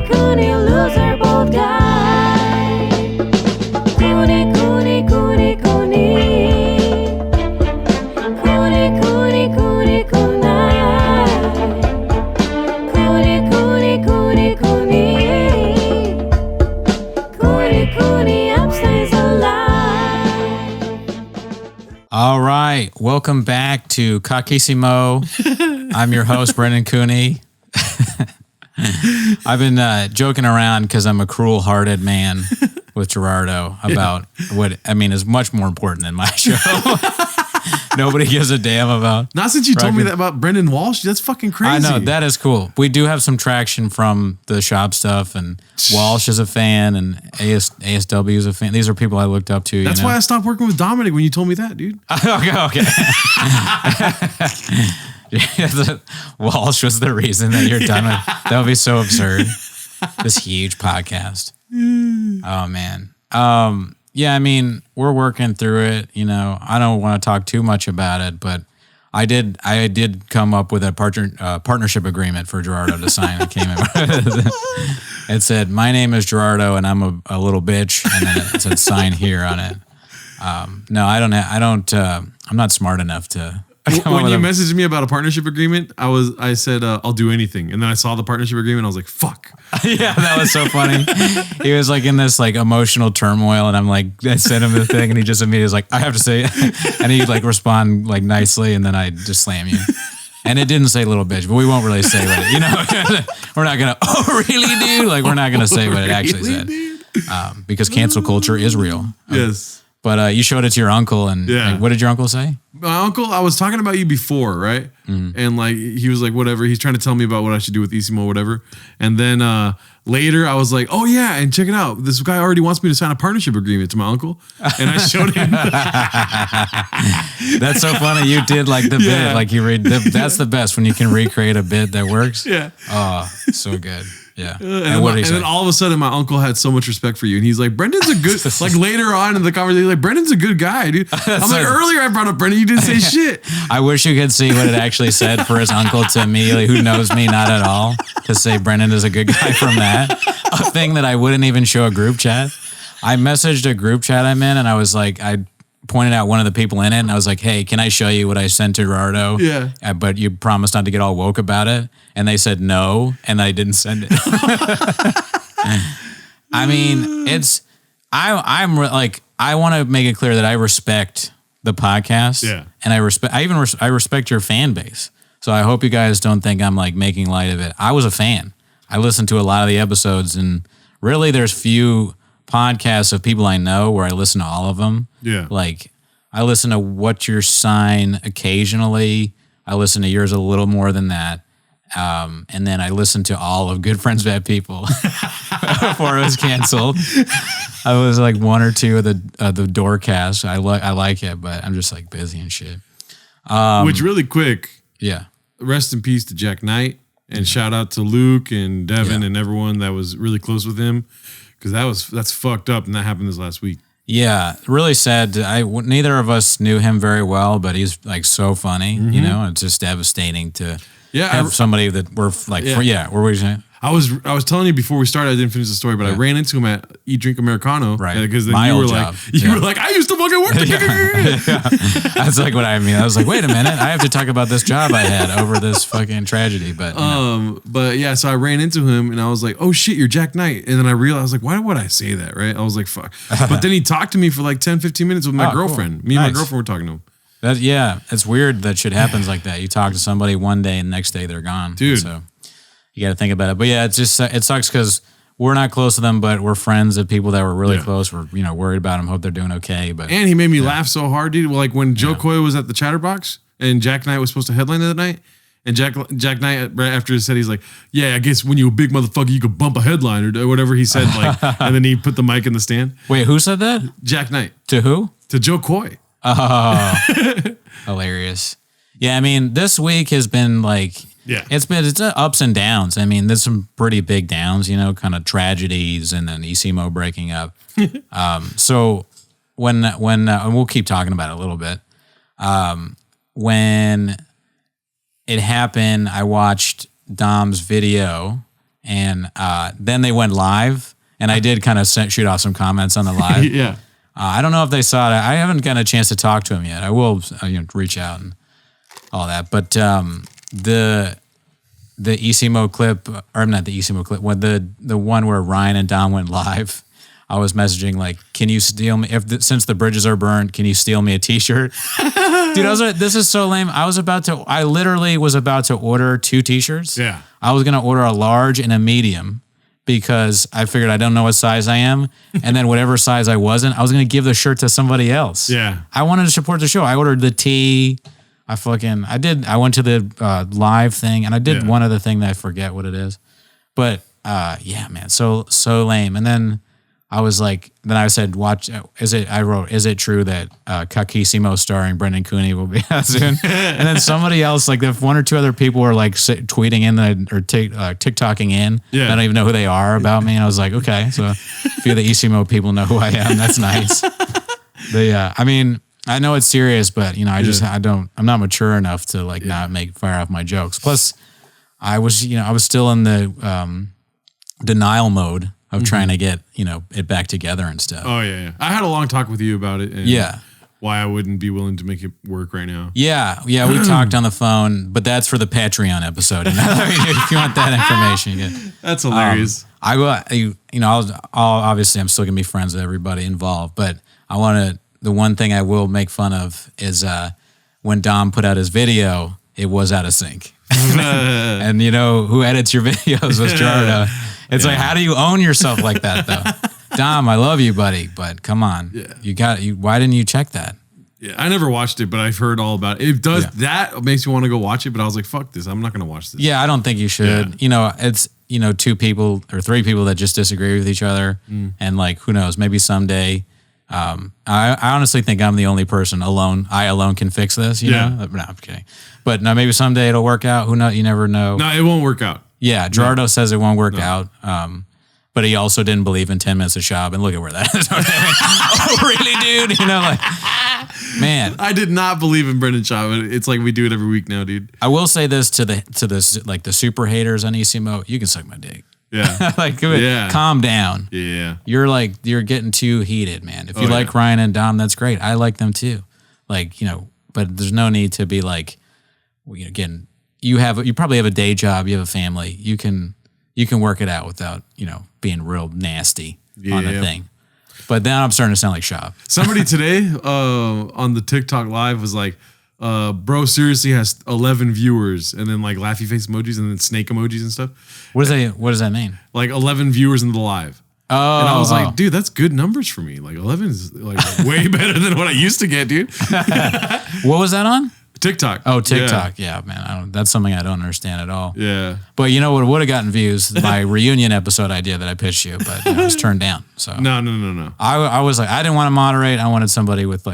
Cooney, loser, bold guy. Cooney, Cooney, Cooney, Cooney. Cooney, Cooney, Cooney, Cooney. Cooney, Cooney, Cooney, Cooney. Cooney, Cooney, upstays alive. All right, welcome back to Caucisimo. I'm your host, Brendan Cooney. I've been joking around because I'm a cruel-hearted man with Gerardo about what, I mean, is much more important than my show. Nobody gives a damn about. Not since you told me that about Brendan Walsh. That's fucking crazy. I know, that is cool. We do have some traction from the shop stuff, and Walsh is a fan, and ASW is a fan. These are people I looked up to. That's why I stopped working with Dominic when you told me that, dude. Okay. Walsh was the reason that you're done with. That would be so absurd. This huge podcast. Oh man. Yeah, I mean, we're working through it. You know, I don't want to talk too much about it, but I did come up with a partnership agreement for Gerardo to sign. It came in. It said, "My name is Gerardo, and I'm a little bitch," and then it said, "Sign here" on it. No, I don't. I'm not smart enough to. When you messaged me about a partnership agreement, I said I'll do anything, and then I saw the partnership agreement. I was like, "Fuck." Yeah, that was so funny. He was like in this like emotional turmoil, and I'm like, I sent him the thing, and he just immediately was like, "I have to say it," and he like respond like nicely, and then I just slam you. And it didn't say little bitch, but we won't really say what it. You know, we're not gonna. Oh, really, dude? Like we're not gonna say what it actually said, because cancel culture is real. Yes. But you showed it to your uncle, and like, what did your uncle say? My uncle, I was talking about you before, right? And like he was like, whatever. He's trying to tell me about what I should do with Isimo, whatever. And then later, I was like, oh yeah, and check it out. This guy already wants me to sign a partnership agreement to my uncle, and I showed him. That's so funny. You did like the bit, like you read. That's the best when you can recreate a bit that works. Yeah. Oh, so good. Yeah. And then all of a sudden, my uncle had so much respect for you. And he's like, Brendan's a good, like later on in the conversation, he's like, Brendan's a good guy, dude. I'm like, earlier I brought up Brendan, you didn't say shit. I wish you could see what it actually said for his uncle to me, like, who knows me not at all, to say Brendan is a good guy from that. A thing that I wouldn't even show a group chat. I messaged a group chat I'm in, and I was like, I pointed out one of the people in it, and I was like, hey, can I show you what I sent to Gerardo? Yeah. But you promised not to get all woke about it. And they said no, and I didn't send it. I mean, I want to make it clear that I respect the podcast. Yeah. And I respect your fan base. So I hope you guys don't think I'm like making light of it. I was a fan. I listened to a lot of the episodes, and really there's few podcasts of people I know where I listen to all of them. Yeah. Like I listen to What's Your Sign occasionally. I listen to yours a little more than that. And then I listened to all of Good Friends Bad People before it was canceled. I was like one or two of the Doorcast. I like it, but I'm just like busy and shit. Which really quick. Yeah. Rest in peace to Jack Knight, and shout out to Luke and Devin and everyone that was really close with him. Because that's fucked up, and that happened this last week. Yeah, really sad. Neither of us knew him very well, but he's like so funny, you know. And it's just devastating to have somebody that we're like. What were you saying? I was telling you before we started. I didn't finish the story, but I ran into him at Eat Drink Americano, right? Because then my you were old like, job. you were like, I used to fucking work together. That's like what I mean. I was like, wait a minute, I have to talk about this job I had over this fucking tragedy. But but yeah, so I ran into him and I was like, oh shit, you're Jack Knight. And then I realized, I was like, why would I say that, right? I was like, fuck. But then he talked to me for like 10, 15 minutes with my girlfriend. Cool. Me and my girlfriend were talking to him. It's weird that shit happens like that. You talk to somebody one day and the next day they're gone, dude. So you got to think about it. But yeah, it sucks because we're not close to them, but we're friends of people that were really close. We're worried about them, hope they're doing okay. But and he made me laugh so hard, dude. Like when Joe Coy was at the Chatterbox and Jack Knight was supposed to headline that night, and Jack Knight right after he said, he's like, yeah, I guess when you're a big motherfucker, you could bump a headline or whatever he said. Like, and then he put the mic in the stand. Wait, who said that? Jack Knight. To who? To Joe Coy. Oh, hilarious. Yeah, I mean, this week has been like, it's ups and downs. I mean, there's some pretty big downs, you know, kind of tragedies, and then Isimo breaking up. So when and we'll keep talking about it a little bit. When it happened, I watched Dom's video, and then they went live, and I did kind of shoot off some comments on the live. Yeah. I don't know if they saw it. I haven't gotten a chance to talk to him yet. I will reach out and all that. But the Caucisimo clip, or not the Caucisimo clip, when the one where Ryan and Dom went live, I was messaging like, "Can you steal me? Since the bridges are burned, can you steal me a T-shirt?" Dude, this is so lame. I literally was about to order 2 T-shirts. Yeah. I was gonna order a large and a medium because I figured I don't know what size I am, and then whatever size I wasn't, I was gonna give the shirt to somebody else. Yeah. I wanted to support the show. I ordered the tee. I went to the live thing, and I did one other thing that I forget what it is. But yeah, man, so lame. And then I was like, I said, watch, is it true that Caucisimo starring Brendan Cooney will be out soon? And then somebody else, like if 1 or 2 other people were like tweeting in or TikToking in, I don't even know who they are about me. And I was like, okay, so a few of the Caucisimo people know who I am. That's nice. I mean, I know it's serious, but I'm not mature enough to not fire off my jokes. Plus, I was still in the denial mode of trying to get it back together and stuff. Oh yeah. I had a long talk with you about it. And why I wouldn't be willing to make it work right now. Yeah, we talked on the phone, but that's for the Patreon episode. I mean, if you want that information, you get. That's hilarious. I will. Obviously, I'm still gonna be friends with everybody involved, but I want to. The one thing I will make fun of is when Dom put out his video, it was out of sync. And who edits your videos was Gerardo. It's like, how do you own yourself like that, though? Dom, I love you, buddy, but come on. Yeah. Why didn't you check that? Yeah, I never watched it, but I've heard all about it. It does, that makes me want to go watch it, but I was like, fuck this. I'm not going to watch this. Yeah, I don't think you should. Yeah. It's, 2 people or 3 people that just disagree with each other. And who knows, maybe someday. I honestly think I'm the only person alone. I alone can fix this, know? No, I'm kidding. But no, maybe someday it'll work out. Who knows? You never know. No, it won't work out. Yeah, Gerardo says it won't work out. But he also didn't believe in 10 minutes of shop, and look at where that is. Oh, really, dude? Man. I did not believe in Brendan Schaub. It's like we do it every week now, dude. I will say this to the super haters on Caucisimo, you can suck my dick. Yeah. Calm down. Yeah. You're getting too heated, man. If you like Ryan and Dom, that's great. I like them too. But there's no need to be again, you probably have a day job, you have a family. You can work it out without, being real nasty on the thing. But then I'm starting to sound like Shop. Somebody today on the TikTok live was like, bro seriously has 11 viewers, and then laughy face emojis and then snake emojis and stuff. What does that mean? 11 viewers in the live. Oh, and I was like, dude, that's good numbers for me. 11 is way better than what I used to get, dude. What was that on? TikTok. Oh, TikTok. Yeah, man. That's something I don't understand at all. Yeah. But you know what would have gotten views? My reunion episode idea that I pitched you, but it was turned down. So No. I was like, I didn't want to moderate. I wanted somebody with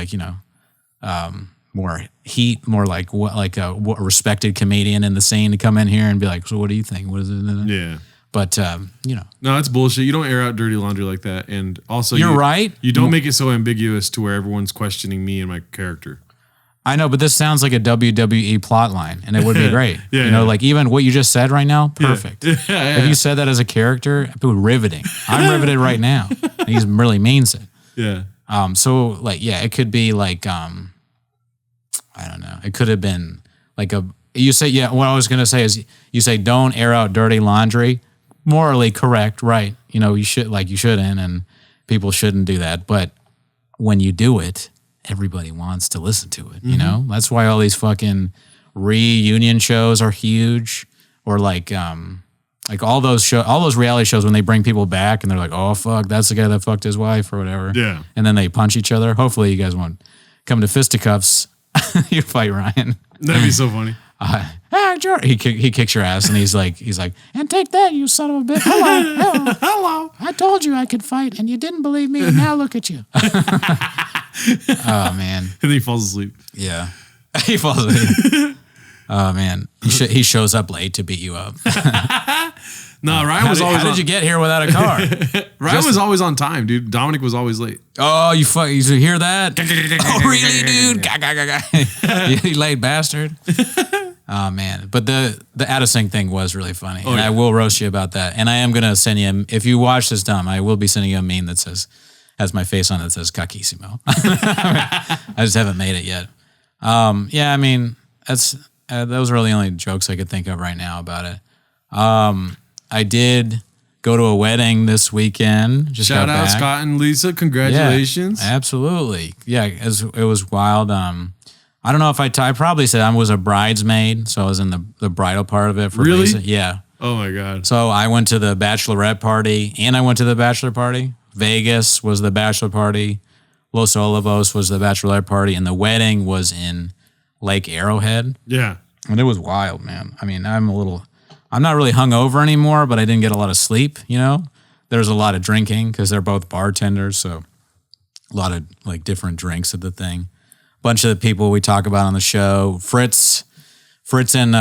more heat, more a respected comedian in the scene to come in here and be like, so what do you think? What is it? Yeah. But, No, that's bullshit. You don't air out dirty laundry like that. And also, you're right. You don't make it so ambiguous to where everyone's questioning me and my character. I know, but this sounds like a WWE plot line, and it would be great. Yeah. Even what you just said right now, perfect. Yeah. If you said that as a character, it'd be riveting. I'm riveted right now. And he really means it. Yeah. It could be I don't know. It could have been what I was going to say is you say don't air out dirty laundry. Morally correct, right? You shouldn't, and people shouldn't do that. But when you do it, everybody wants to listen to it. That's why all these fucking reunion shows are huge, or all those reality shows when they bring people back and they're like, oh fuck, that's the guy that fucked his wife or whatever. Yeah, and then they punch each other. Hopefully, you guys won't come to fisticuffs. You fight Ryan. That'd be so funny. George. He kicks your ass and he's like, and take that, you son of a bitch. Hello. I told you I could fight and you didn't believe me, and now look at you. Oh man. And then he falls asleep. Yeah. He falls asleep. Oh man. He shows up late to beat you up. No, Ryan was always. How did you get here without a car? Ryan was always on time, dude. Dominic was always late. Oh, you hear that? Oh, really, dude? You late bastard. Oh man, but the out of sync thing was really funny, and yeah. I will roast you about that. And I am gonna send you if you watch this, Dom, I will be sending you a meme that has my face on it that says Caucisimo. I just haven't made it yet. Yeah, I mean those are really the only jokes I could think of right now about it. I did go to a wedding this weekend. Just Shout got out back. Scott and Lisa. Congratulations. Yeah, absolutely. Yeah, it was wild. I don't know if I probably said I was a bridesmaid, so I was in the bridal part of it. For Really? Lisa. Yeah. Oh my God. So I went to the bachelorette party and I went to the bachelor party. Vegas was the bachelor party. Los Olivos was the bachelorette party, and the wedding was in Lake Arrowhead. Yeah. And it was wild, man. I mean, I'm not really hungover anymore, but I didn't get a lot of sleep, you know? There's a lot of drinking because they're both bartenders, so a lot of like different drinks at the thing. Bunch of the people we talk about on the show, Fritz and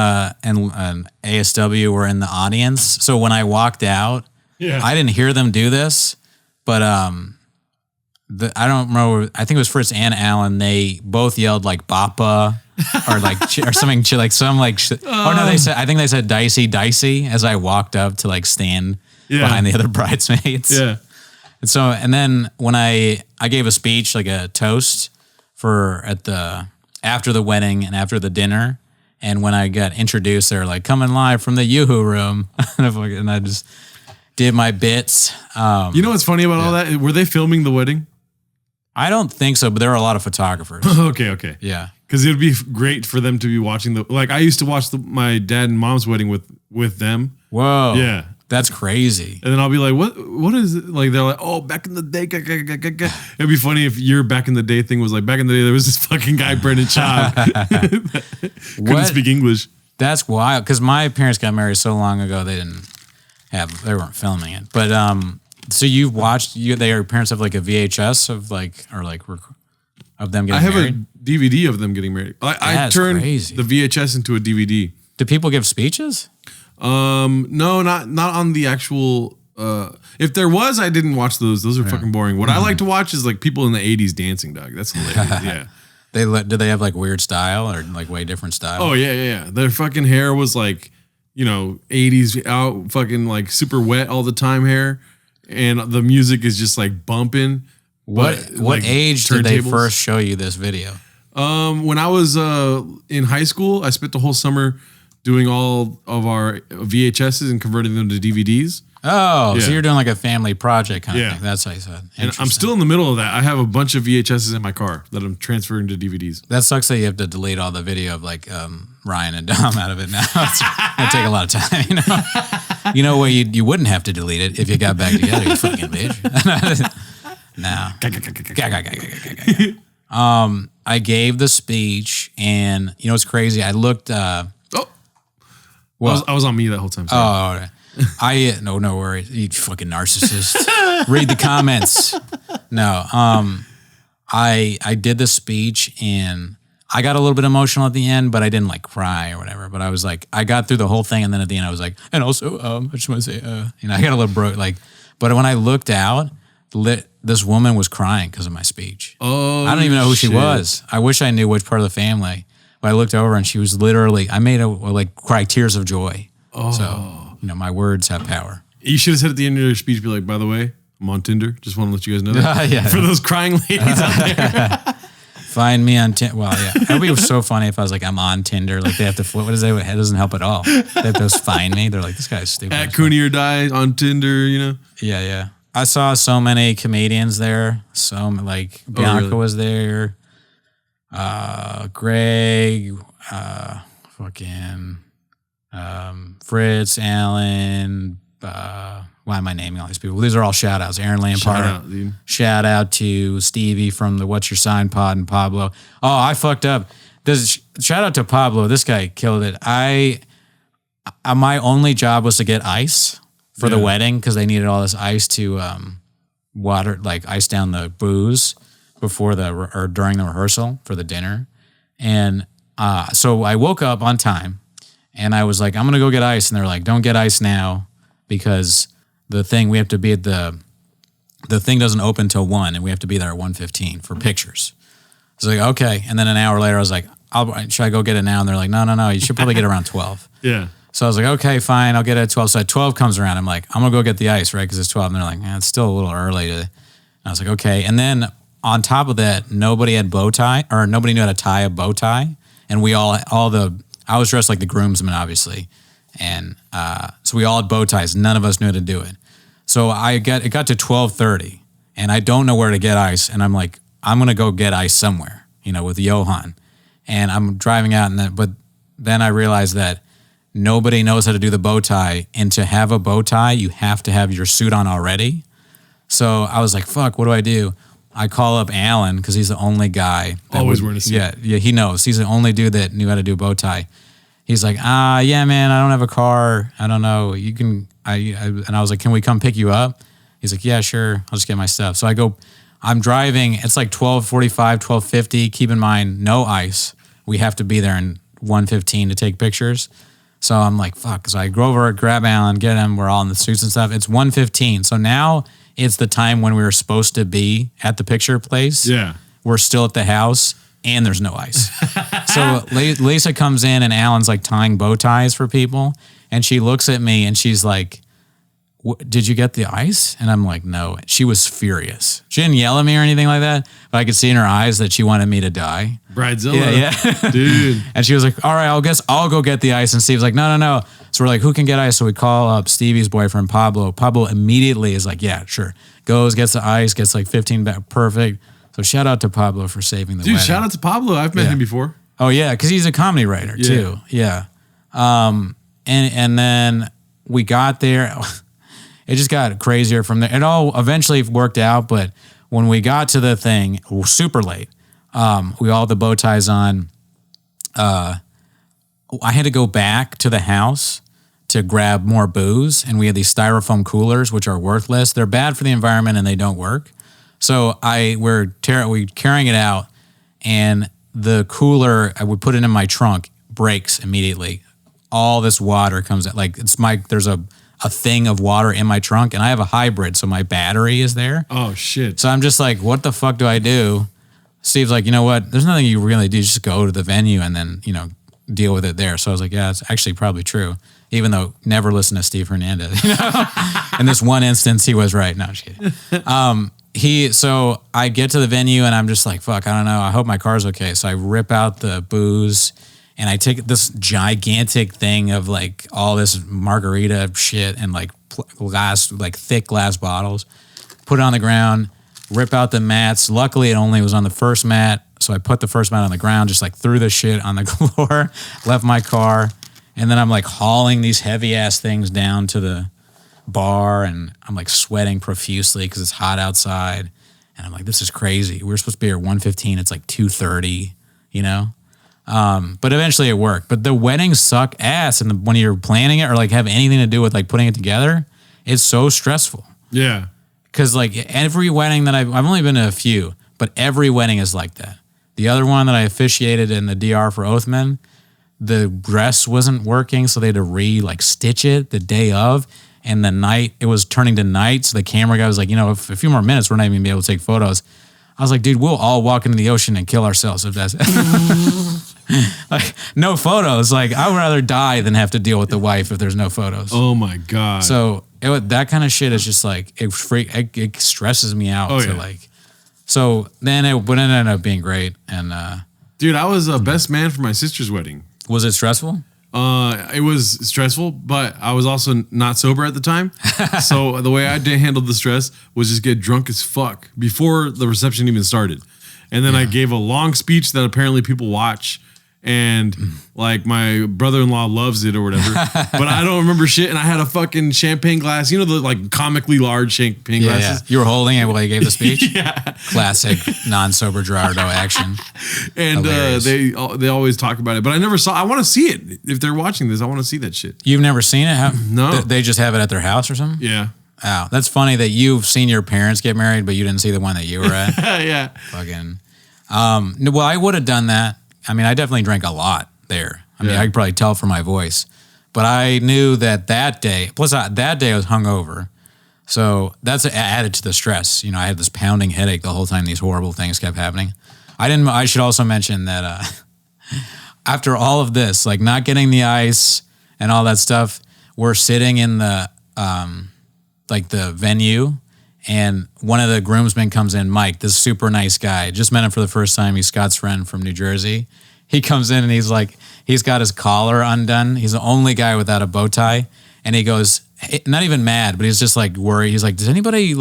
ASW were in the audience. So when I walked out, I didn't hear them do this, but I don't remember. I think it was Fritz and Alan. They both yelled like "Bappa" or like or something like some like. Oh no, I think they said "Dicey" as I walked up to like stand behind the other bridesmaids. Yeah. And then when I gave a speech, like a toast after the wedding and after the dinner, and when I got introduced, they were like, "Coming live from the Yoo-Hoo room," and I just did my bits. You know what's funny about all that? Were they filming the wedding? I don't think so, but there are a lot of photographers. Okay. Yeah. Because it would be great for them to be watching I used to watch my dad and mom's wedding with them. Whoa. Yeah. That's crazy. And then I'll be like, what is it? Like, they're like, oh, back in the day. It'd be funny if your back in the day thing was like, back in the day, there was this fucking guy, Brendan Schaub. Couldn't speak English. That's wild. Because my parents got married so long ago, they weren't filming it. But, so you've watched, your parents have like a VHS of of them getting married? I have a DVD of them getting married. I turned the VHS into a DVD. Do people give speeches? No, not on the actual. If there was, I didn't watch those. Those are fucking boring. What I like to watch is like people in the '80s dancing, dog. That's hilarious. Yeah. Do they have like weird style or like way different style? Oh yeah. Their fucking hair was like, 80s out, fucking like super wet all the time hair, and the music is just like bumping. What like, age did they first show you this video? When I was in high school, I spent the whole summer doing all of our VHSs and converting them to DVDs. Oh, so you're doing like a family project kind of thing. That's how you said. And I'm still in the middle of that. I have a bunch of VHSs in my car that I'm transferring to DVDs. That sucks that you have to delete all the video of like Ryan and Dom out of it now. It's gonna take a lot of time, You know what? You wouldn't have to delete it if you got back together, you fucking bitch. No. I gave the speech, and you know what's crazy? I looked. I was on me that whole time. Sorry. No worries. You fucking narcissist. Read the comments. No. I did the speech and I got a little bit emotional at the end, but I didn't like cry or whatever. But I was like, I got through the whole thing, and then at the end I was like, and also, I just want to say, I got a little broke. But when I looked out, this woman was crying because of my speech. Oh, I don't even know who she was. I wish I knew which part of the family. But I looked over and she was literally, I made her like cry tears of joy. Oh. So, my words have power. You should have said at the end of your speech, be like, by the way, I'm on Tinder. Just want to let you guys know that. For those crying ladies out there. Find me on Tinder. Well, yeah. That would be so funny if I was like, I'm on Tinder. Like they have to flip. What is that? It doesn't help at all. They have to find me. They're like, this guy's stupid. At Cooney or Die on Tinder, Yeah. I saw so many comedians there. Bianca was there. Greg, Fritz, Alan, why am I naming all these people? These are all shout outs. Aaron Lampard. Shout out to Stevie from the What's Your Sign pod and Pablo. Oh, I fucked up. Shout out to Pablo. This guy killed it. My only job was to get ice for the wedding because they needed all this ice to ice down the booze before or during the rehearsal for the dinner. And so I woke up on time and I was like, I'm going to go get ice. And they're like, don't get ice now because we have to be at the thing doesn't open till 1 and we have to be there at 1:15 for pictures. I was like, okay. And then an hour later, I was like, should I go get it now? And they're like, no, you should probably get it around 12. Yeah. So I was like, okay, fine, I'll get it at 12. So at 12 comes around, I'm like, I'm gonna go get the ice, right? Because it's 12. And they're like, it's still a little early. And I was like, okay. And then on top of that, nobody had bow tie, or nobody knew how to tie a bow tie. And I was dressed like the groomsman, obviously. And so we all had bow ties. None of us knew how to do it. So it got to 12:30, and I don't know where to get ice. And I'm like, I'm gonna go get ice somewhere, with Johan. And I'm driving out, but then I realized that nobody knows how to do the bow tie, and to have a bow tie, you have to have your suit on already. So I was like, fuck, what do I do? I call up Alan because he's the only guy. Always wearing a suit. Yeah, he knows. He's the only dude that knew how to do a bow tie. He's like, yeah, man, I don't have a car. I don't know. You can, and I was like, can we come pick you up? He's like, yeah, sure. I'll just get my stuff. So I'm driving. It's like 12:45, 12:50. Keep in mind, no ice. We have to be there in 1:15 to take pictures. So I'm like, fuck. So I go over, grab Alan, get him. We're all in the suits and stuff. It's 1:15. So now it's the time when we were supposed to be at the picture place. Yeah. We're still at the house, and there's no ice. So Lisa comes in, and Alan's like tying bow ties for people. And she looks at me, and she's like, did you get the ice? And I'm like, no. She was furious. She didn't yell at me or anything like that, but I could see in her eyes that she wanted me to die. Bridezilla. Yeah. Dude. And she was like, all right, I'll go get the ice. And Steve's like, no. So we're like, who can get ice? So we call up Stevie's boyfriend, Pablo. Pablo immediately is like, yeah, sure. Goes, gets the ice, gets like 15 back. Perfect. So shout out to Pablo for saving the wedding. Dude, shout out to Pablo. I've met him before. Oh, yeah, because he's a comedy writer, too. Yeah. And then we got there. It just got crazier from there. It all eventually worked out, but when we got to the thing, super late, we all had the bow ties on. I had to go back to the house to grab more booze, and we had these styrofoam coolers, which are worthless. They're bad for the environment, and they don't work. So we're carrying it out, and the cooler, I would put it in my trunk, breaks immediately. All this water comes out. Like there's a thing of water in my trunk, and I have a hybrid, so my battery is there. Oh, shit. So I'm just like, what the fuck do I do? Steve's like, you know what? There's nothing you really do. Just go to the venue and then, deal with it there. So I was like, yeah, it's actually probably true. Even though never listen to Steve Hernandez. In this one instance, he was right. No, I'm just kidding. So I get to the venue, and I'm just like, fuck, I don't know. I hope my car's okay. So I rip out the booze, and I take this gigantic thing of like all this margarita shit and like thick glass bottles, put it on the ground, rip out the mats. Luckily, it only was on the first mat. So I put the first mat on the ground, just like threw the shit on the floor, left my car. And then I'm like hauling these heavy ass things down to the bar, and I'm like sweating profusely because it's hot outside. And I'm like, this is crazy. We were supposed to be here at 1:15. It's like 2:30, But eventually it worked. But the weddings suck ass. And when you're planning it or like have anything to do with like putting it together, it's so stressful. Yeah. Because like every wedding that I've only been to a few, but every wedding is like that. The other one that I officiated in the DR for Oathman, the dress wasn't working, so they had to stitch it the day of. And the night, it was turning to night, so the camera guy was like, a few more minutes, we're not even going to be able to take photos. I was like, dude, we'll all walk into the ocean and kill ourselves if that's... like, no photos. Like, I would rather die than have to deal with the wife if there's no photos. Oh, my God. So that kind of shit is just like, it stresses me out. So then it ended up being great. And dude, I was a best man for my sister's wedding. Was it stressful? It was stressful, but I was also not sober at the time. So the way I handled the stress was just get drunk as fuck before the reception even started. And then I gave a long speech that apparently people watch. And like my brother-in-law loves it or whatever, but I don't remember shit. And I had a fucking champagne glass, the like comically large champagne glasses. Yeah. You were holding it while you gave the speech. Yeah, classic non-sober Gerardo action. And they always talk about it, but I never saw. I want to see it. If they're watching this, I want to see that shit. You've never seen it? No, they just have it at their house or something. Yeah. Wow, that's funny that you've seen your parents get married, but you didn't see the one that you were at. Yeah. Fucking. Well, I would have done that. I mean, I definitely drank a lot there. I mean, I could probably tell from my voice. But I knew that day, plus that day I was hungover. So that's added to the stress. I had this pounding headache the whole time these horrible things kept happening. I should also mention that after all of this, like not getting the ice and all that stuff, we're sitting in the like the venue, and one of the groomsmen comes in, Mike, this super nice guy. Just met him for the first time. He's Scott's friend from New Jersey. He comes in and he's like, he's got his collar undone. He's the only guy without a bow tie. And he goes, not even mad, but he's just like worried. He's like, does anybody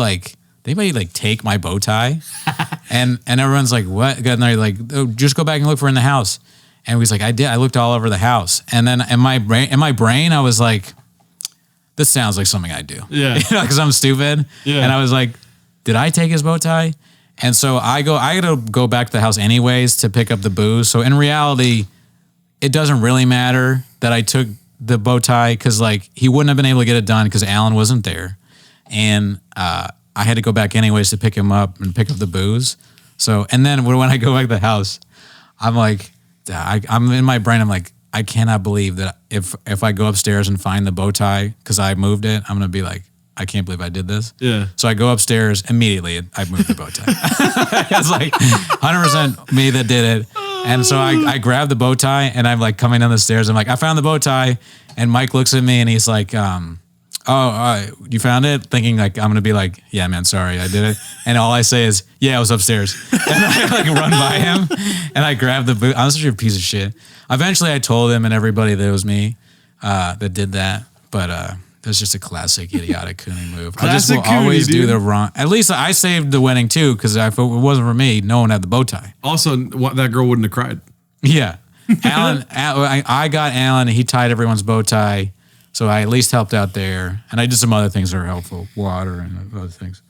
take my bow tie? and everyone's like, what? And they're like, oh, just go back and look for it in the house. And he's like, I did. I looked all over the house. And then in my brain, I was like, this sounds like something I do. Yeah. Because I'm stupid. Yeah. And I was like, did I take his bow tie? And so I got to go back to the house anyways to pick up the booze. So in reality, it doesn't really matter that I took the bow tie, because like he wouldn't have been able to get it done because Alan wasn't there. And I had to go back anyways to pick him up and pick up the booze. So, and then when I go back to the house, I'm like, I'm in my brain, I'm like, I cannot believe that if I go upstairs and find the bow tie because I moved it, I'm going to be like, I can't believe I did this. Yeah. So I go upstairs immediately. I moved the bow tie. It's like 100% me that did it. And so I grab the bow tie and I'm like coming down the stairs. I'm like, I found the bow tie. And Mike looks at me and he's like, you found it? Thinking like, I'm going to be like, yeah, man, sorry, I did it. And all I say is, yeah, I was upstairs. And I like run by him and I grab the boot. I was such a piece of shit. Eventually I told him and everybody that it was me that did that. But it was just a classic idiotic Coonie move. I just will always do the wrong. At least I saved the wedding too, because if it wasn't for me, no one had the bow tie. Also, that girl wouldn't have cried. Yeah. Alan, I got Alan, and he tied everyone's bow tie. So I at least helped out there. And I did some other things that are helpful, water and other things.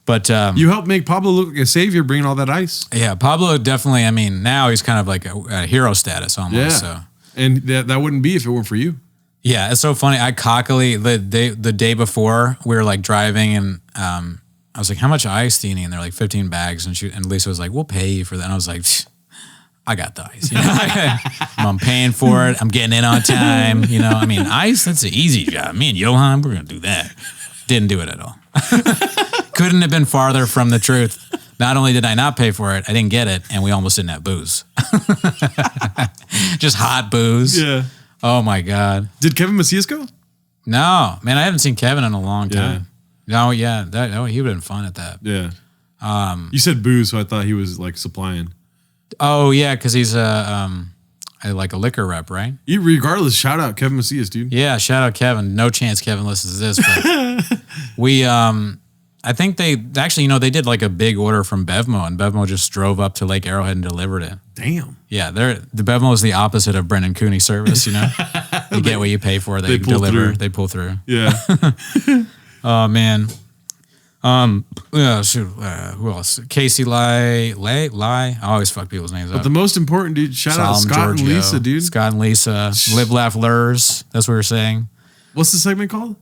But you helped make Pablo look like a savior bringing all that ice. Yeah, Pablo definitely, I mean, now he's kind of like a hero status almost. Yeah. So. And that wouldn't be if it weren't for you. Yeah, it's so funny. I cockily, the day before, we were like driving and I was like, how much ice do you need? And they're like 15 bags. And Lisa was like, we'll pay you for that. And I was like, I got the ice. You know? I'm paying for it. I'm getting in on time. You know, I mean, ice, that's an easy job. Me and Johan, we're going to do that. Didn't do it at all. Couldn't have been farther from the truth. Not only did I not pay for it, I didn't get it. And we almost didn't have booze. Just hot booze. Yeah. Oh my God. Did Kevin Macias go? No, man, I haven't seen Kevin in a long time. No, yeah, he would have been fun at that. Yeah. You said booze, so I thought he was like supplying. Oh yeah, because he's like a liquor rep, right? Regardless, shout out Kevin Macias, dude. Yeah, shout out Kevin. No chance Kevin listens to this, but we I think they actually, they did like a big order from Bevmo, and Bevmo just drove up to Lake Arrowhead and delivered it. Damn. Yeah, the Bevmo is the opposite of Brendan Cooney service, you know? You get what you pay for, they deliver, through. They pull through. Yeah. Oh, man. Who else? Casey Lai. I always fuck people's names up. But the most important, dude, shout out Scott and Lisa, dude. Scott and Lisa. Live, laugh, lures. That's what we're saying. What's the segment called?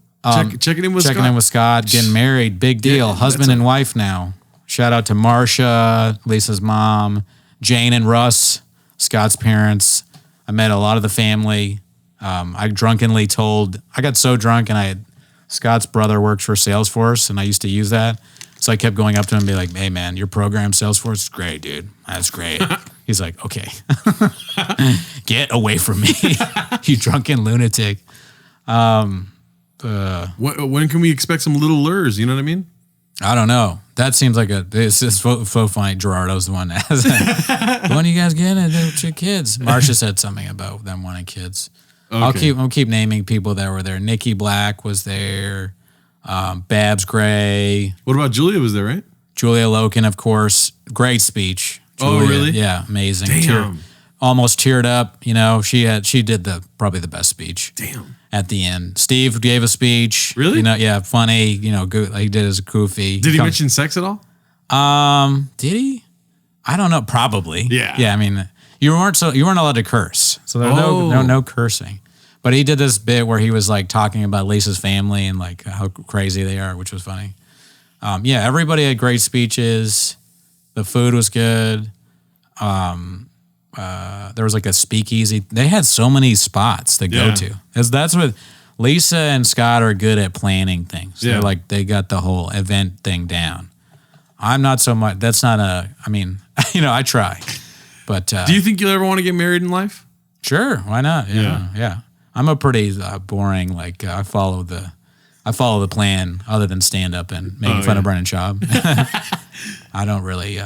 Checking in with Scott. Getting married. Big deal. Husband and wife now. Shout out to Marsha, Lisa's mom, Jane and Russ, Scott's parents. I met a lot of the family. I got so drunk, and Scott's brother works for Salesforce, and I used to use that. So I kept going up to him and be like, hey man, your program Salesforce is great, dude. That's great. He's like, okay. Get away from me, you drunken lunatic. When can we expect some little lures? You know what I mean? I don't know. That seems like it's so funny. Gerardo's the one that has it. When are you guys getting it with your kids? Marsha said something about them wanting kids. Okay. I'll keep naming people that were there. Nikki Black was there. Babs Gray. What about Julia was there, right? Julia Loken, of course. Great speech. Julia, oh, really? Yeah, amazing. Damn. Almost teared up. You know, she did probably the best speech. Damn. At the end, Steve gave a speech. Really? You know, yeah, funny. You know, he did as a goofy. Did he mention sex at all? Did he? I don't know. Probably. Yeah. Yeah. I mean, you weren't allowed to curse, so there was no cursing. But he did this bit where he was like talking about Lisa's family and like how crazy they are, which was funny. Yeah, everybody had great speeches. The food was good. There was like a speakeasy. They had so many spots to go to. That's what Lisa and Scott are good at planning things. Yeah. They're like, they got the whole event thing down. I'm not so much. That's not I mean, I try. But do you think you'll ever want to get married in life? Sure, why not? Yeah. I'm a pretty boring. Like I follow the plan, other than stand up and making fun of Brennan Schaub. I don't really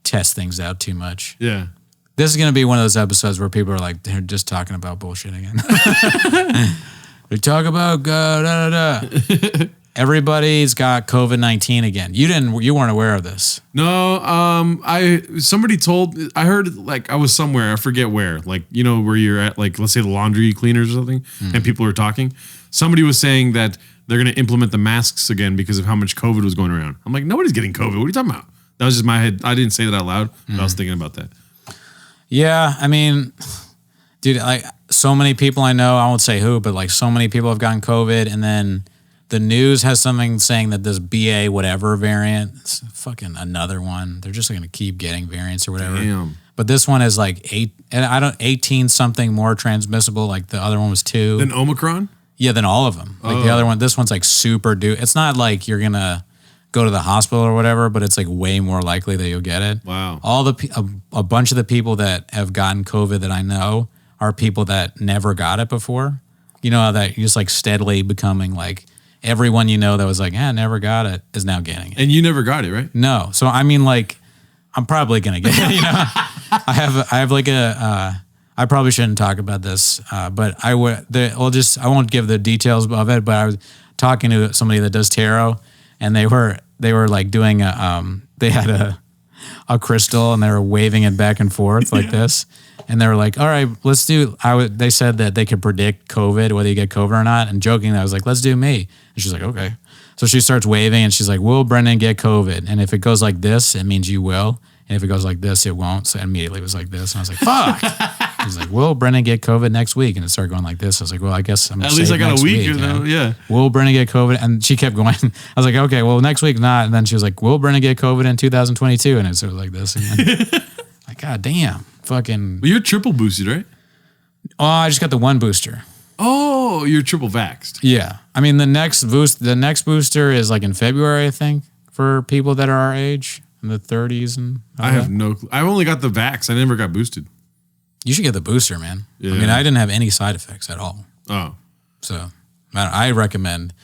test things out too much. Yeah. This is gonna be one of those episodes where people are like, they're just talking about bullshit again. We talk about everybody's got COVID-19 again. You weren't aware of this. No, I heard, like, I was somewhere, I forget where, like, you know, where you're at, like, let's say the laundry cleaners or something, and people are talking. Somebody was saying that they're going to implement the masks again because of how much COVID was going around. I'm like, nobody's getting COVID. What are you talking about? That was just my head. I didn't say that out loud, but I was thinking about that. Yeah, I mean, dude, like, so many people I know, I won't say who, but like so many people have gotten COVID, and then the news has something saying that this BA whatever variant, it's fucking another one. They're just going to keep getting variants or whatever. Damn. But this one is like 18 something more transmissible. Like the other one was 2. Then Omicron? Yeah, than all of them. Like the other one, this one's like super It's not like you're going to go to the hospital or whatever, but it's like way more likely that you'll get it. Wow. A bunch of the people that have gotten COVID that I know are people that never got it before. You know, that you're just like steadily becoming like, everyone you know that was like, never got it is now getting it. And you never got it, right? No. So, I mean, like, I'm probably going to get it, you know? I have like I probably shouldn't talk about this, but I won't give the details of it, but I was talking to somebody that does tarot, and they were like doing they had a crystal, and they were waving it back and forth like this. And they were like, all right, let's do, they said that they could predict COVID, whether you get COVID or not. And jokingly, I was like, let's do me. And she's like, okay. So she starts waving, and she's like, will Brendan get COVID? And if it goes like this, it means you will. And if it goes like this, it won't. So immediately it was like this. And I was like, fuck. She's like, will Brendan get COVID next week? And it started going like this. I was like, well, I guess I'm at least I got a week, yeah. Will Brendan get COVID? And she kept going. I was like, okay, well, next week not. And then she was like, will Brendan get COVID in 2022? And it was like this again. Like, God damn. Fucking. Well, you're triple boosted, right? Oh, I just got the one booster. Oh, you're triple vaxxed. Yeah. I mean, the next booster is like in February, I think, for people that are our age, in the 30s. And I have no clue. I've only got the vax. I never got boosted. You should get the booster, man. Yeah. I mean, I didn't have any side effects at all. Oh. So I recommend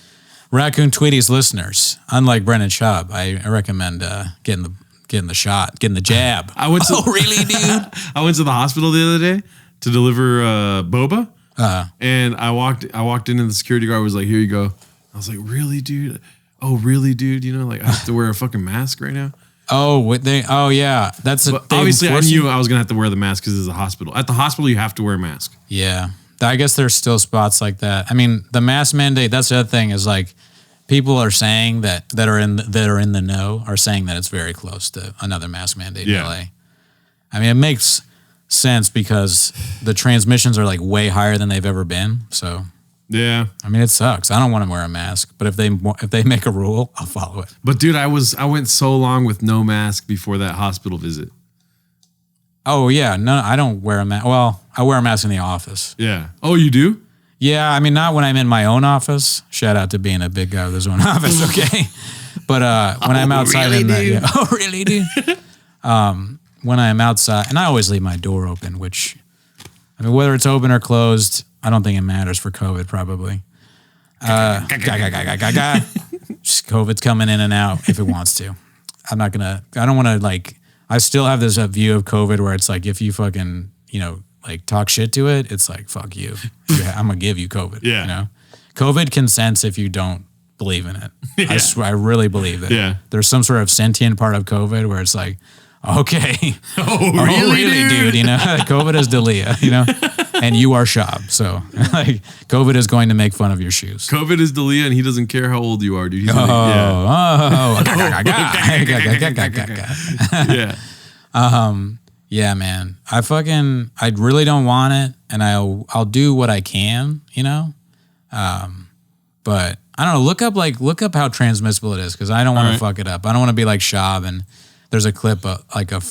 Raccoon Tweeties listeners, unlike Brennan Schaub, I recommend getting the shot, getting the jab. Really, dude? I went to the hospital the other day to deliver boba. And I walked in, and the security guard was like, here you go. I was like, really, dude? Oh, really, dude? You know, like, I have to wear a fucking mask right now. Oh, yeah. Obviously, I knew I was going to have to wear the mask because it's a hospital. At the hospital, you have to wear a mask. Yeah. I guess there's still spots like that. I mean, the mask mandate, that's the other thing, is like, people are saying that are in the know are saying that it's very close to another mask mandate in LA. I mean, it makes sense because the transmissions are like way higher than they've ever been. So yeah, I mean, it sucks. I don't want to wear a mask, but if they make a rule, I'll follow it. But dude, I went so long with no mask before that hospital visit. Oh yeah, no, I don't wear a mask. Well, I wear a mask in the office. Yeah. Oh, you do? Yeah, I mean, not when I'm in my own office. Shout out to being a big guy with his own office, okay? But when I'm outside, really, oh really, dude? When I'm outside, and I always leave my door open, which, I mean, whether it's open or closed, I don't think it matters for COVID, probably. Just COVID's coming in and out if it wants to. I don't want to, like, I still have this view of COVID where it's like, if you fucking, you know, like talk shit to it, it's like, fuck you. I'm going to give you COVID. Yeah. You know? COVID consents if you don't believe in it. Yeah. I swear, I really believe that. Yeah. There's some sort of sentient part of COVID where it's like, okay. Oh, really, dude? You know, COVID is Dalia, you know, and you are Schaub. So, like, COVID is going to make fun of your shoes. COVID is Dalia, and he doesn't care how old you are, dude. He's yeah, man. I really don't want it, and I'll do what I can, you know. But I don't know. Look up how transmissible it is, because I don't want to fuck it up. I don't want to be like Schaub, and there's a clip, like a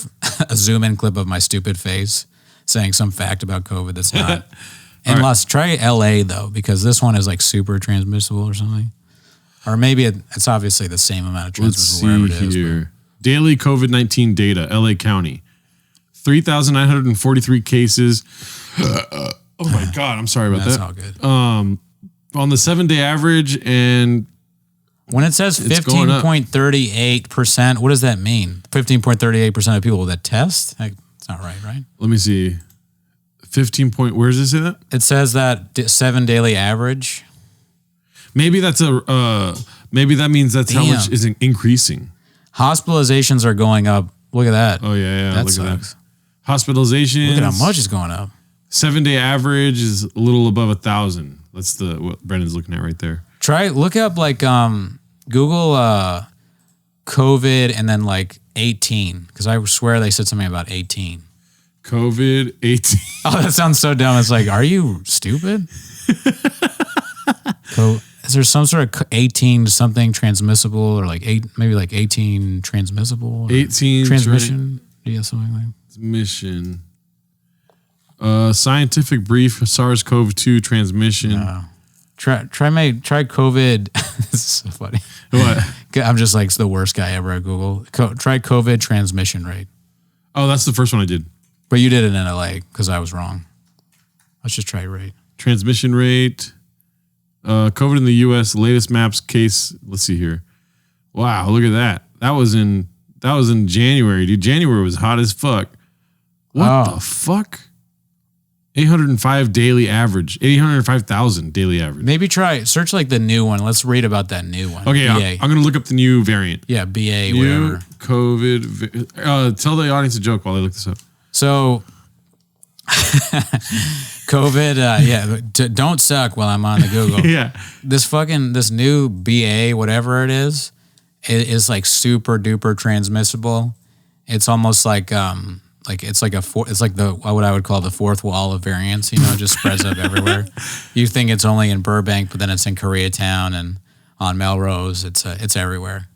zoom in clip of my stupid face saying some fact about COVID that's not. And try LA though, because this one is like super transmissible or something. Or maybe it's obviously the same amount of transmissible wherever it is. Here. Daily COVID-19 data, LA County. 3,943 cases. Oh my God. I'm sorry about That's that. all good. On the 7-day average, and When it says It's going up. 15.38%, what does that mean? 15.38% of people that test? That's not right? let me see. 15 point, where does it say that? It says that 7 daily average. Maybe that's maybe that means that's how much Damn. is increasing. Hospitalizations are going up. Look at that. Oh yeah, That look sucks. at that. Hospitalizations. Look at how much is going up. 7-day average is a little above 1,000. That's what Brendan's looking at right there. Look up like Google COVID and then like 18, because I swear they said something about 18. COVID 18. Oh, that sounds so dumb. It's like, are you stupid? Is there some sort of 18 something transmissible, or like maybe like 18 transmissible? Or 18 transmission? Yeah, something like that. Mission. Scientific brief SARS-CoV-2 transmission. Try COVID. This is so funny. What? I'm just like the worst guy ever at Google. Try COVID transmission rate. Oh, that's the first one I did. But you did it in LA because I was wrong. Let's just try rate. Transmission rate. COVID in the U.S. latest maps case. Let's see here. Wow, look at that. That was in January, dude. January was hot as fuck. What the fuck? 805 daily average. 805,000 daily average. Maybe search like the new one. Let's read about that new one. Okay, BA. I'm gonna look up the new variant. Yeah, BA, New whatever. COVID. Tell the audience a joke while I look this up. So, COVID, don't suck while I'm on the Google. Yeah. This new BA, whatever it is like super duper transmissible. It's almost like it's like what I would call the fourth wall of variants. You know, it just spreads up everywhere. You think it's only in Burbank, but then it's in Koreatown and on Melrose. It's everywhere.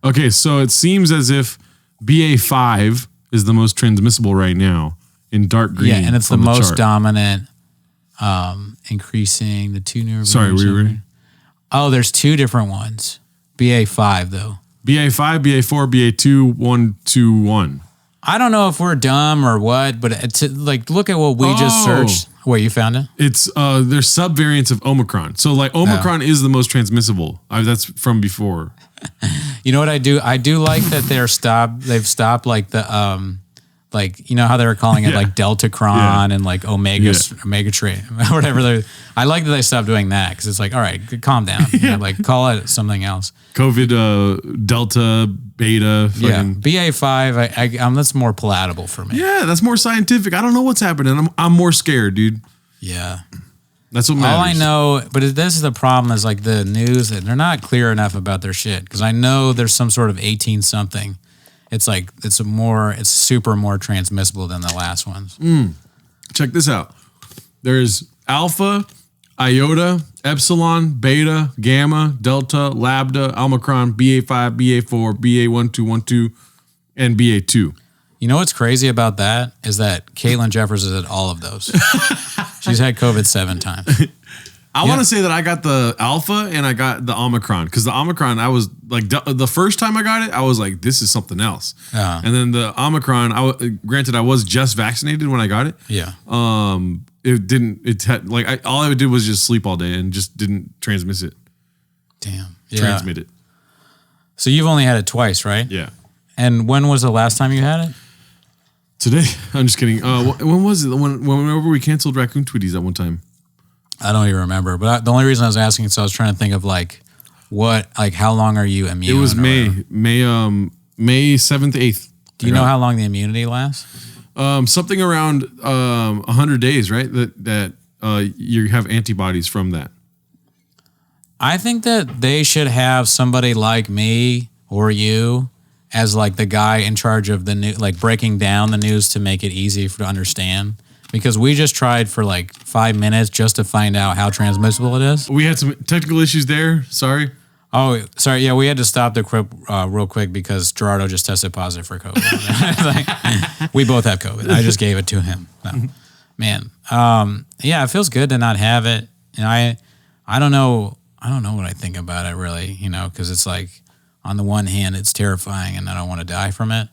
Okay, so it seems as if BA5 is the most transmissible right now in dark green. Yeah, and it's the on most chart. dominant, increasing the two newer. Sorry, were you ready? Oh, there's two different ones. BA5 though. BA5, BA4, BA2, 1, 2, 1. I don't know if we're dumb or what, but it's like, look at what we just searched. Wait, you found it? It's there's subvariants of Omicron. So like Omicron is the most transmissible. That's from before. You know what I do? I do like that they've stopped like the like, you know how they were calling it like Deltacron and like Omega Train, whatever. I like that they stopped doing that, because it's like, all right, calm down. You know, like call it something else. COVID, Delta, Beta. Yeah, BA5. That's more palatable for me. Yeah, that's more scientific. I don't know what's happening. I'm more scared, dude. Yeah. That's what matters. All I know, but this is the problem, is like the news, that they're not clear enough about their shit. Because I know there's some sort of 18 something. It's like it's super more transmissible than the last ones. Check this out. There's Alpha, Iota, Epsilon, Beta, Gamma, Delta, Lambda, Omicron, BA5, BA4, BA1212, and BA2. You know what's crazy about that is that Caitlin Jeffers is at all of those. She's had COVID 7 times. I want to say that I got the Alpha and I got the Omicron, because the Omicron, I was like, the first time I got it, I was like, this is something else. And then the Omicron, granted, I was just vaccinated when I got it. Yeah. All I did was just sleep all day and just didn't transmit it. Damn. Yeah. Transmit it. So you've only had it twice, right? Yeah. And when was the last time you had it? Today. I'm just kidding. When was it? Whenever we canceled Raccoon Tweeties that one time. I don't even remember. But the only reason I was asking is I was trying to think of how long are you immune? It was May 7th, 8th. Do you know how long the immunity lasts? Something around 100 days, right? That you have antibodies from that. I think that they should have somebody like me or you as like the guy in charge of the new, like breaking down the news to make it easy to understand. Because we just tried for like 5 minutes just to find out how transmissible it is. We had some technical issues there. Sorry. Oh, sorry. Yeah, we had to stop the clip real quick because Gerardo just tested positive for COVID. We both have COVID. I just gave it to him. No. Man, yeah, it feels good to not have it. And I don't know what I think about it really, because it's like, on the one hand, it's terrifying and I don't want to die from it.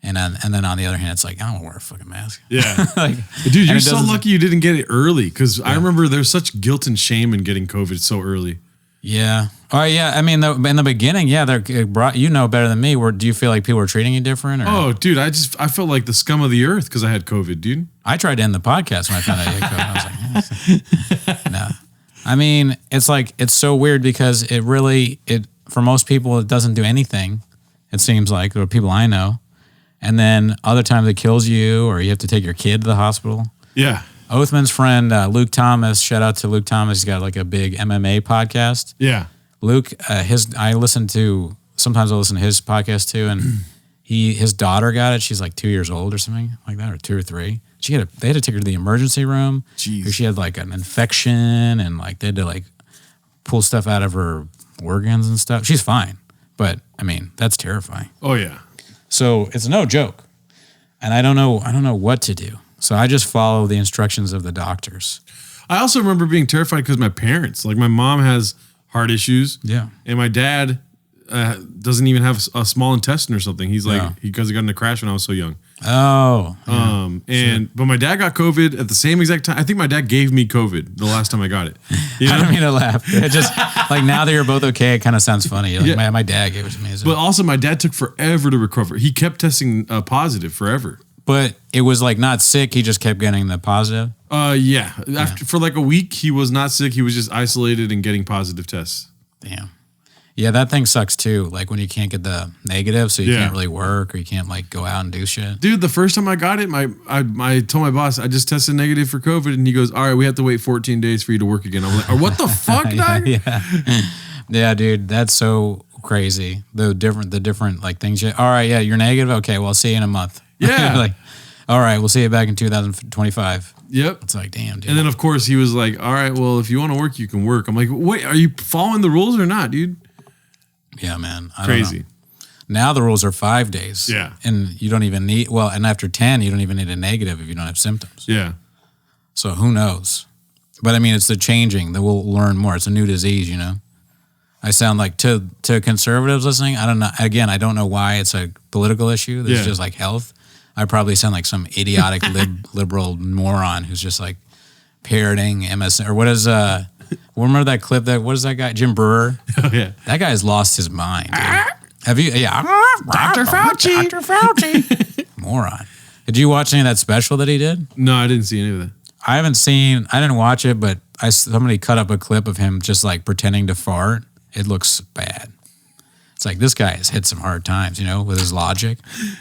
And then on the other hand, it's like, I don't want to wear a fucking mask. Yeah. Like, dude, you're it so doesn't- lucky you didn't get it early because I remember there's such guilt and shame in getting COVID so early. Yeah. Oh, yeah. I mean, in the beginning, yeah, they brought, better than me. Do you feel like people were treating you different? Or? Oh, dude, I felt like the scum of the earth because I had COVID, dude. I tried to end the podcast when I found out you had COVID. I was like, no. I mean, it's like, it's so weird because it for most people, it doesn't do anything. It seems like, or people I know. And then other times it kills you or you have to take your kid to the hospital. Yeah. Oathman's friend, Luke Thomas, shout out to Luke Thomas. He's got like a big MMA podcast. Yeah. Luke, sometimes I listen to his podcast too. And his daughter got it. She's like 2 years old or something like that, or 2 or 3. They had to take her to the emergency room. Jeez. She had like an infection and like they had to like pull stuff out of her organs and stuff. She's fine. But I mean, that's terrifying. Oh yeah. So it's no joke. And I don't know what to do. So I just follow the instructions of the doctors. I also remember being terrified because my parents, like my mom has heart issues. Yeah. And my dad doesn't even have a small intestine or something. He's like, Yeah. because he got in a crash when I was so young. Oh. But my dad got COVID at the same exact time. I think my dad gave me COVID the last time I got it. You I know? don't mean to laugh. It just like now that you're both okay, it kind of sounds funny. Like, Yeah. my dad gave it to me. But also my dad took forever to recover. He kept testing positive forever. But it was like not sick. He just kept getting the positive. Yeah. For like a week, he was not sick. He was just isolated and getting positive tests. Damn. Yeah, that thing sucks too. Like when you can't get the negative, so you Yeah. can't really work or you can't like go out and do shit. Dude, the first time I got it, I told my boss, I just tested negative for COVID. And he goes, all right, we have to wait 14 days for you to work again. I'm like, what the fuck, dog? Yeah, dude, that's so crazy. The different like things. All right, yeah, you're negative. Okay, well, I'll see you in a month. Yeah. Like, all right, we'll see you back in 2025. Yep. It's like, damn, dude. And then, of course, he was like, all right, well, if you want to work, you can work. I'm like, wait, are you following the rules or not, dude? Yeah, man. I don't Crazy. know. Now the rules are 5 days. Yeah. And you don't even need, and after 10, you don't even need a negative if you don't have symptoms. Yeah. So who knows? But I mean, it's the changing that we'll learn more. It's a new disease, you know? I sound like, to conservatives listening, I don't know. Again, I don't know why it's a political issue. It's just like health. I probably sound like some idiotic liberal moron who's just like parroting MSN or what is remember that clip what is that guy Jim Brewer? Oh, yeah. That guy has lost his mind. Dude. Have you? Yeah, Dr. Fauci. Dr. Fauci, moron. Did you watch any of that special that he did? No, I didn't see any of that. I didn't watch it, but somebody cut up a clip of him just like pretending to fart. It looks bad. It's like this guy has hit some hard times, you know, with his logic.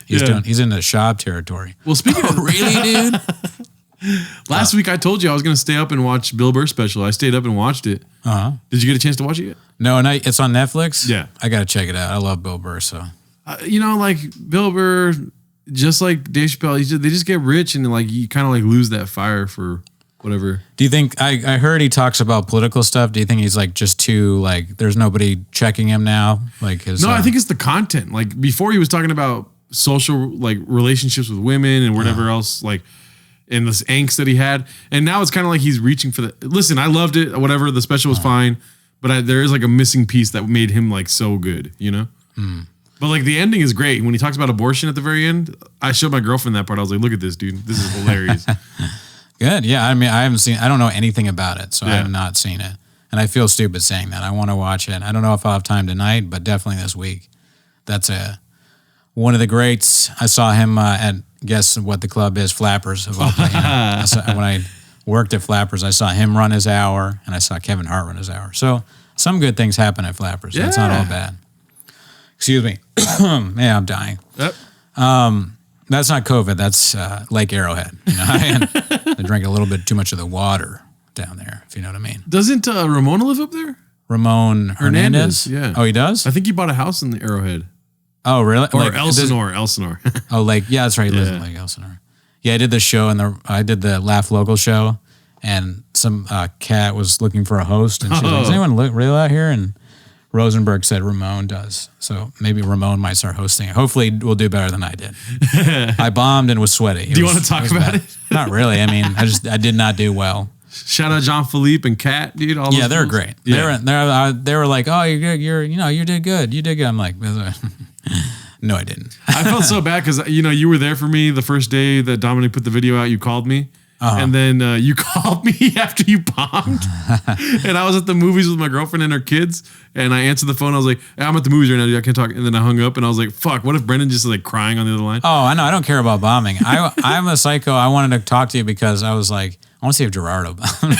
He's in the shop territory. Well, speaking of Really, dude? last week, I told you I was going to stay up and watch Bill Burr special. I stayed up and watched it. Uh-huh. Did you get a chance to watch it yet? No, and it's on Netflix? Yeah. I got to check it out. I love Bill Burr, so. You know, like Bill Burr, just like Dave Chappelle, they just get rich and like you kind of like lose that fire for whatever. Do you think, I heard he talks about political stuff. Do you think he's like just too, like, there's nobody checking him now? Like his. No, I think it's the content. Like before he was talking about social like relationships with women and whatever else, like, and this angst that he had. And now it's kind of like he's reaching for listen, I loved it. Whatever, the special was fine. But there is like a missing piece that made him like so good, you know? But like the ending is great. When he talks about abortion at the very end, I showed my girlfriend that part. I was like, look at this, dude. This is hilarious. Good. Yeah. I mean, I don't know anything about it, so I have not seen it. And I feel stupid saying that. I want to watch it. I don't know if I'll have time tonight, but definitely this week. That's one of the greats. I saw him at, guess what the club is, Flappers of all places. When I worked at Flappers, I saw him run his hour, and I saw Kevin Hart run his hour. So some good things happen at Flappers. So it's not all bad. Excuse me. Yeah, I'm dying. Yep. That's not COVID. That's Lake Arrowhead. You know, I drank a little bit too much of the water down there, if you know what I mean. Doesn't Ramona live up there? Ramon Hernandez? Yeah. Oh, he does? I think he bought a house in the Arrowhead. Oh, really? Or Like, Elsinore. Oh, like, yeah, that's right. He lives in Lake Elsinore. Yeah, I did the show, I did the Laugh Local show, and some cat was looking for a host, and she's like, does anyone look real out here? And Rosenberg said Ramon does. So maybe Ramon might start hosting it. Hopefully we'll do better than I did. I bombed and was sweaty. Do you want to talk about it? Not really. I mean, I did not do well. Shout out John Philippe and Kat, dude. All Yeah, those they're fools. great. Yeah. They were like, oh, you did good. You did good. I'm like, No, I didn't. I felt so bad because you were there for me the first day that Dominic put the video out. You called me, and then you called me after you bombed, and I was at the movies with my girlfriend and her kids, and I answered the phone. I was like, hey, "I'm at the movies right now, dude. I can't talk." And then I hung up, and I was like, "Fuck! What if Brendan just like crying on the other line?" Oh, I know. I don't care about bombing. I'm a psycho. I wanted to talk to you because I was like, I want to see if Gerardo bombed.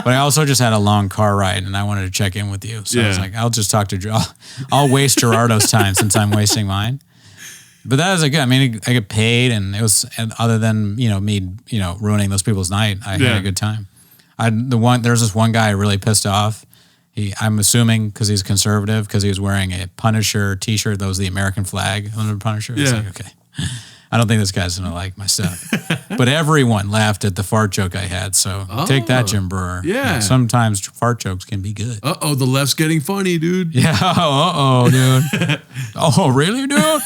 But I also just had a long car ride, and I wanted to check in with you. So I was like, I'll just talk to I'll waste Gerardo's time since I'm wasting mine. But that was a good. I mean, I get paid, and it was. And other than me, ruining those people's night, I had a good time. There's this one guy really pissed off. I'm assuming because he's conservative, because he was wearing a Punisher T-shirt that was the American flag under the Punisher. It's like, okay, I don't think this guy's gonna like my stuff. But everyone laughed at the fart joke I had, so take that, Jim Brewer. Yeah. Sometimes fart jokes can be good. The left's getting funny, dude. Yeah. Dude. Oh, really, dude?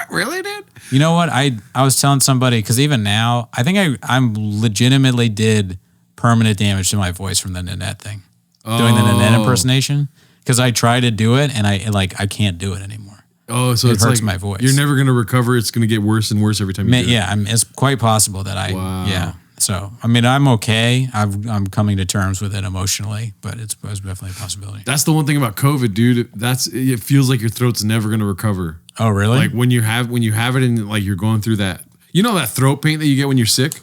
Really, dude? You know what? I was telling somebody, because even now, I think I'm legitimately did permanent damage to my voice from the Nanette thing. Doing the Nanette impersonation. Because I try to do it, and I can't do it anymore. Oh, so it hurts like my voice. You're never going to recover. It's going to get worse and worse every time you do it. Yeah, it's quite possible that yeah. So, I mean, I'm okay. I'm coming to terms with it emotionally, but it's definitely a possibility. That's the one thing about COVID, dude. It feels like your throat's never going to recover. Oh, really? Like when you have it and like you're going through that, that throat pain that you get when you're sick?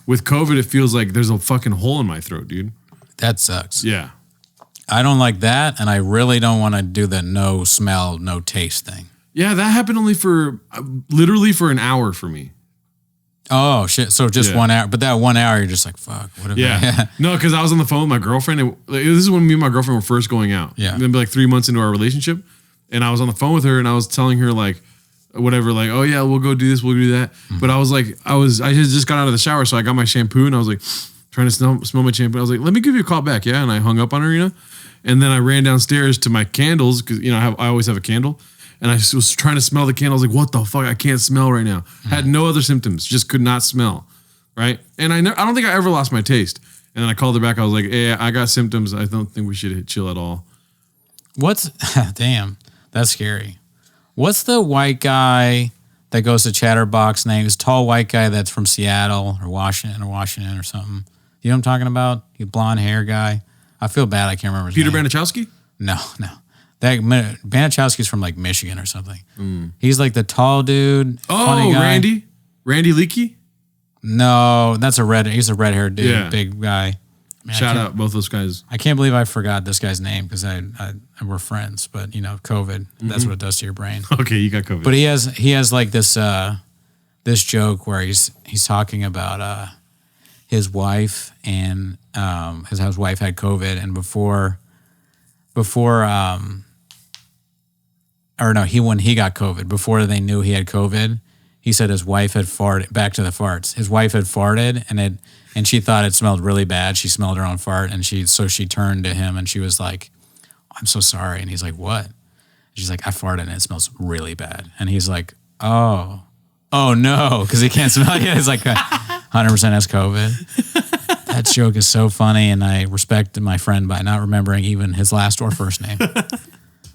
With COVID, it feels like there's a fucking hole in my throat, dude. That sucks. Yeah. I don't like that, and I really don't want to do the no smell, no taste thing. Yeah, that happened only literally for an hour for me. Oh, shit. So just 1 hour. But that 1 hour, you're just like, fuck. What No, because I was on the phone with my girlfriend. This is when me and my girlfriend were first going out. Yeah. Maybe like 3 months into our relationship. And I was on the phone with her, and I was telling her like, whatever, like, oh yeah, we'll go do this, we'll do that. Mm-hmm. But I was like, I just got out of the shower, so I got my shampoo, and I was like, trying to smell my shampoo. I was like, let me give you a call back, yeah? And I hung up on her, And then I ran downstairs to my candles, because, I always have a candle. And I was trying to smell the candle. I was like, what the fuck? I can't smell right now. Mm-hmm. Had no other symptoms, just could not smell, right? And I don't think I ever lost my taste. And then I called her back. I was like, hey, I got symptoms. I don't think we should chill at all. Damn, that's scary. What's the white guy that goes to Chatterbox name? This tall white guy that's from Seattle or Washington or something. You know what I'm talking about? You blonde hair guy. I feel bad. I can't remember his name. Peter Banichowski? No. That Banichowski's from like Michigan or something. Mm. He's like the tall dude. Funny guy. Randy Leakey? No, he's a red-haired dude, big guy. Man, Shout out both those guys. I can't believe I forgot this guy's name because we're friends, but COVID, that's what it does to your brain. Okay, you got COVID. But he has like this joke where he's talking about his wife and his wife had COVID, and when he got COVID, before they knew he had COVID, he said his wife had farted. Back to the farts. His wife had farted, and she thought it smelled really bad. She smelled her own fart, and she turned to him and she was like, "I'm so sorry." And he's like, "What?" And she's like, "I farted and it smells really bad." And he's like, "Oh no," because he can't smell it. He's like 100% has COVID. That joke is so funny, and I respect my friend by not remembering even his last or first name.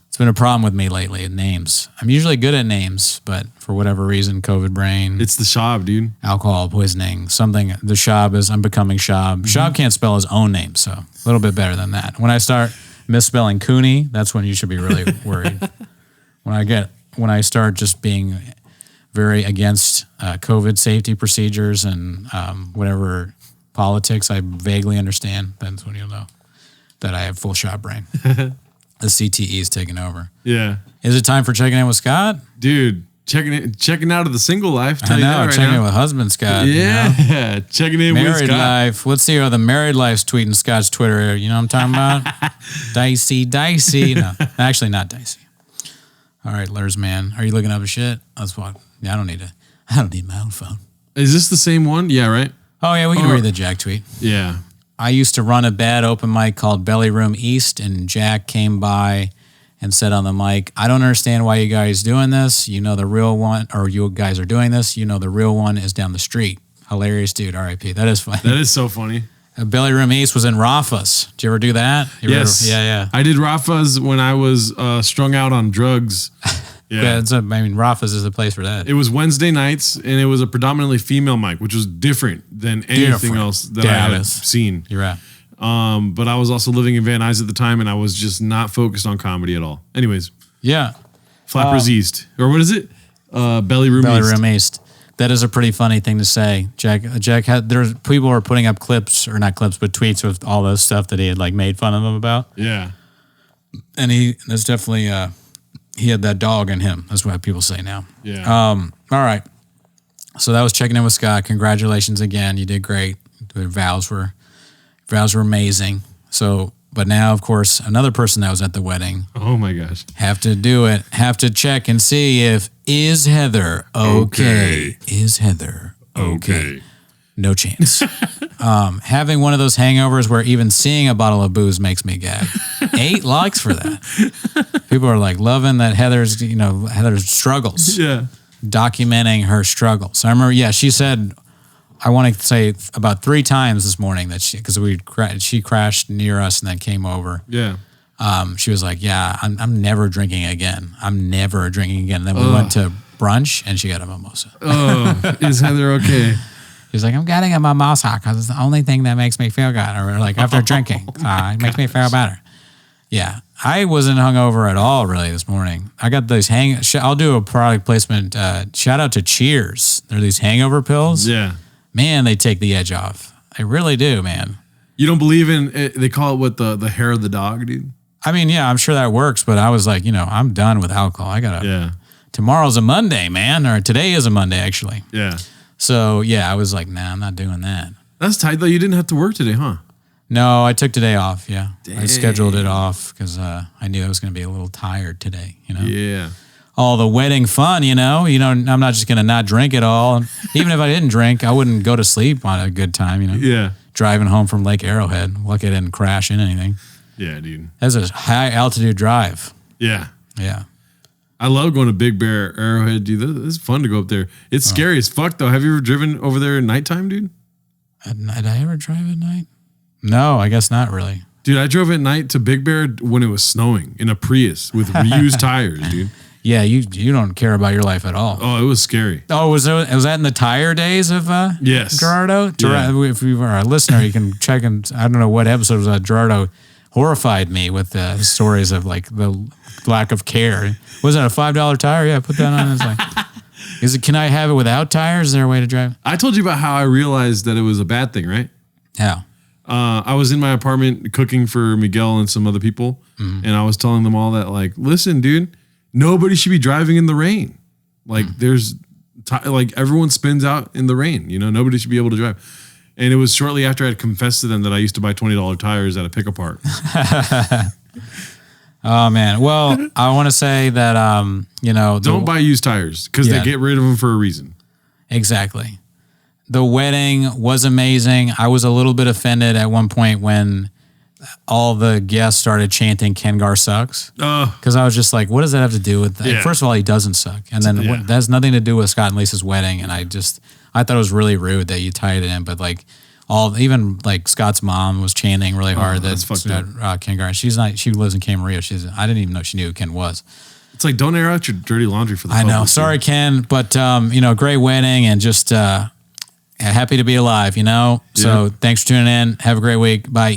It's been a problem with me lately at names. I'm usually good at names, but for whatever reason, COVID brain. It's the Shab, dude. Alcohol poisoning. Something. The Shab is, I'm becoming Shab. Mm-hmm. Shab can't spell his own name, so a little bit better than that. When I start misspelling Cooney, that's when you should be really worried. When I start just being very against COVID safety procedures and whatever politics I vaguely understand, that's when you'll know that I have full Shab brain. The CTE is taking over. Yeah. Is it time for checking in with Scott? Dude, checking out of the single life. I know, checking in with husband Scott. Yeah, checking in with Scott. Married life. Let's see how the married life's tweeting Scott's Twitter. You know what I'm talking about? Dicey. No, actually not dicey. All right, Lurs man. Are you looking up a shit? Let's walk. Yeah, I don't need my own phone. Is this the same one? Yeah, right? Oh, yeah, we can read the Jack tweet. Yeah. I used to run a bad open mic called Belly Room East, and Jack came by and said on the mic, "I don't understand why you guys doing this. You know the real one, or you guys are doing this. You know the real one is down the street." Hilarious dude, RIP. That is funny. That is so funny. Belly Room East was in Rafa's. Did you ever do that? Yes. Yeah. I did Rafa's when I was strung out on drugs Yeah. I mean, Rafa's is the place for that. It was Wednesday nights, and it was a predominantly female mic, which was different than anything else that I had seen. You're right. But I was also living in Van Nuys at the time, and I was just not focused on comedy at all. Anyways, Yeah. Flappers East. Or what is it? Belly Room East. That is a pretty funny thing to say. Jack had, there's people were putting up clips, or not clips, but tweets with all those stuff that he had like made fun of him about. Yeah. And there's definitely, he had that dog in him. That's what people say now. Yeah. All right. So that was checking in with Scott. Congratulations again. You did great. The vows were amazing. So, but now, of course, another person that was at the wedding. Oh my gosh. Have to check and see if, is Heather okay? Is Heather okay? No chance. Having one of those hangovers where even seeing a bottle of booze makes me gag. 8 likes for that. People are like loving that Heather's struggles. Yeah. Documenting her struggles. I remember, she said, I want to say about 3 times this morning that she crashed near us and then came over. Yeah. She was like, I'm never drinking again. I'm never drinking again. And then we went to brunch and she got a mimosa. Oh, is Heather okay? She's like, I'm getting a mimosa because it's the only thing that makes me feel good. Or like after drinking, it makes me feel better. Yeah. I wasn't hungover at all really this morning. I got these I'll do a product placement. Shout out to Cheers. They're these hangover pills. Yeah. Man, they take the edge off. They really do, man. You don't believe in it, they call it what, the hair of the dog, dude? I mean, yeah, I'm sure that works, but I was like, I'm done with alcohol. Tomorrow's a Monday, man, or today is a Monday, actually. Yeah. So, I was like, nah, I'm not doing that. That's tight, though. You didn't have to work today, huh? No, I took today off, yeah. Dang. I scheduled it off because I knew I was going to be a little tired today, Yeah. All the wedding fun, I'm not just going to not drink at all. Even if I didn't drink, I wouldn't go to sleep on a good time, Yeah. Driving home from Lake Arrowhead. Lucky I didn't crash in anything. Yeah, dude. That's a high altitude drive. Yeah. Yeah. I love going to Big Bear, Arrowhead, dude. It's fun to go up there. It's scary as fuck, though. Have you ever driven over there at nighttime, dude? Did I ever drive at night? No, I guess not really. Dude, I drove at night to Big Bear when it was snowing in a Prius with reused tires, dude. Yeah, you don't care about your life at all. Oh, it was scary. Oh, was that in the tire days of yes. Gerardo? Yeah. If you are a listener, you can check and I don't know what episode was that. Gerardo horrified me with the stories of like the lack of care. Was that a $5 tire? Yeah, put that on. It's like, can I have it without tires? Is there a way to drive? I told you about how I realized that it was a bad thing, right? How? I was in my apartment cooking for Miguel and some other people, and I was telling them all that, like, listen, dude, nobody should be driving in the rain. Like, like everyone spins out in the rain. Nobody should be able to drive. And it was shortly after I had confessed to them that I used to buy $20 tires at a pick apart. Oh man. Well, I want to say that don't buy used tires because they get rid of them for a reason. Exactly. The wedding was amazing. I was a little bit offended at one point when all the guests started chanting "Kengar sucks" because I was just like, "What does that have to do with that?" Yeah. First of all, he doesn't suck, and then that has nothing to do with Scott and Lisa's wedding. And I thought it was really rude that you tied it in, but like even Scott's mom was chanting really hard that Kengar. She lives in Camarillo. I didn't even know she knew who Ken was. It's like, don't air out your dirty laundry for the I know. public, Sorry, dude. Ken, but great wedding and just happy to be alive. So thanks for tuning in. Have a great week. Bye.